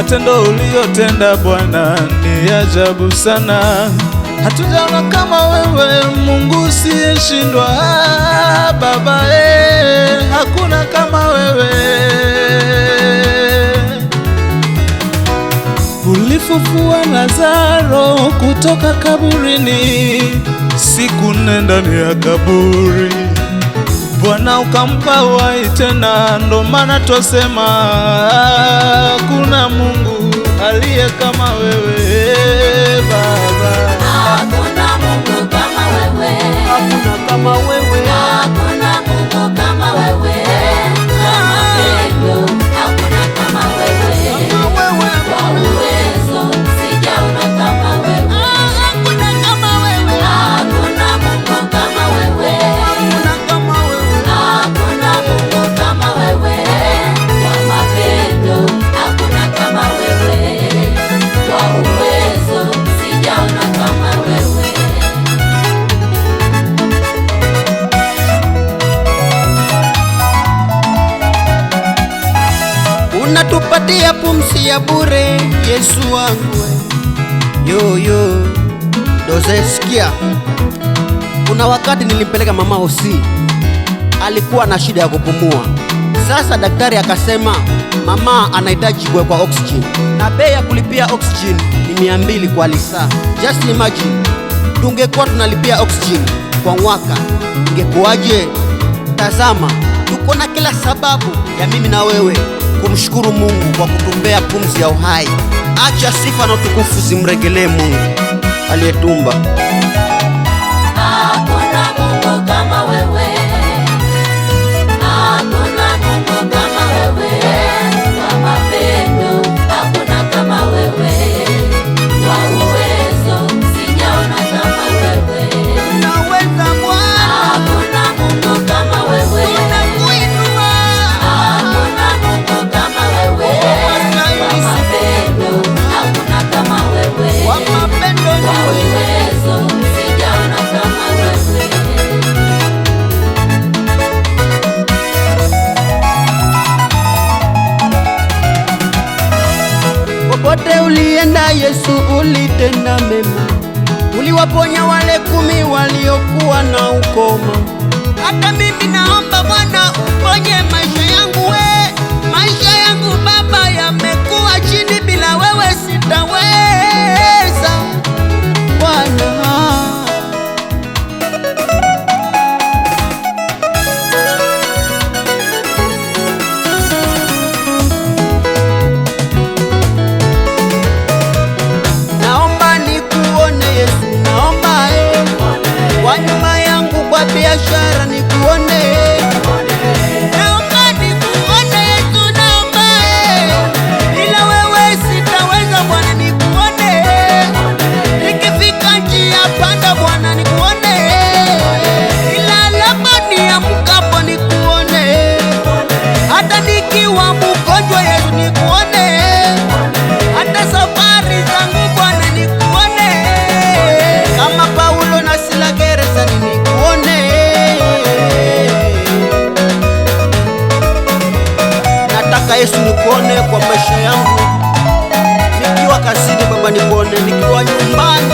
matendo uliyotenda Bwana ni ajabu sana. Hatujaona kama wewe, Mungu usiyeshindwa. Baba, hakuna kama wewe. Ulifufua Lazaro kutoka kaburini, siku nne ndani ya kaburi. Bwana ukampa uhai tena, ndo maana twasema hakuna Mungu aliye kama wewe Baba. Hakuna Mungu kama wewe. Hakuna kama wewe. Hakuna Mungu kama wewe. Kama pendo, hakuna kama wewe. Kwa uwezo, sijaona kama wewe. Hakuna kama wewe. Hakuna Mungu kama wewe. Hakuna kama wewe. Hakuna Mungu kama wewe. Kwa mapendo, hakuna kama wewe. Kwa uwezo, sijaona kama wewe. Unatupatia pumzi ya bure, Yesu wangu. Yo doze, sikia. Kuna wakati nilimpeleka mama Osi, alikuwa na shida ya kupumua. Sasa daktari akasema mama anahitaji kuwekwa oxygen, na bei ya kulipia oxygen ni 200 kwa lisaa. Just imagine, tungekuwa tunalipia oxygen kwa mwaka, ingekuwaje? Tazama, tuko na kila sababu ya mimi na wewe kumshukuru Mungu kwa kutumbea pumzi ya uhai. Acha sifa na utukufu zimregelee Mungu aliyetumba. Hakuna Mungu kama wewe. Hakuna Mungu kama wewe. Kwa mapendo, hakuna kama wewe. Kwa uwezo, sijaona kama wewe. Unaweza Bwana, Hakuna Mungu kama wewe. tunakuinua. Hakuna Mungu kama wewe. Kwa mapendo, hakuna kama wewe. Kwa mapendo Kwa ni wewe. uwezo, sijaona kama wewe. Popote ulienda Yesu ulitenda mema, uliwaponya wale 10 waliokuwa na ukoma. Hata mimi naomba Bwana uponye maisha yangu maisha yangu Baba yamekuwa chini, bila wewe sitaweza Bwana. Naomba nikuone Yesu, naomba kwa nyuma yangu, kwa biashara nikuone. Naomba nikuone Yesu, naomba bila wewe sitaweza Bwana, nikuone. Nikifika njia panda Bwana nikuone, ila labda niamkapo nikuone, hata nikiwa mgonjwa Yesu nikuone, hata safari zangu Bwana nikuone, kama Paulo na Sila gerezani nikuone. Nataka Yesu nikuone kwa maisha yangu, nikiwa kazini Baba nikuone, nikiwa nyumbani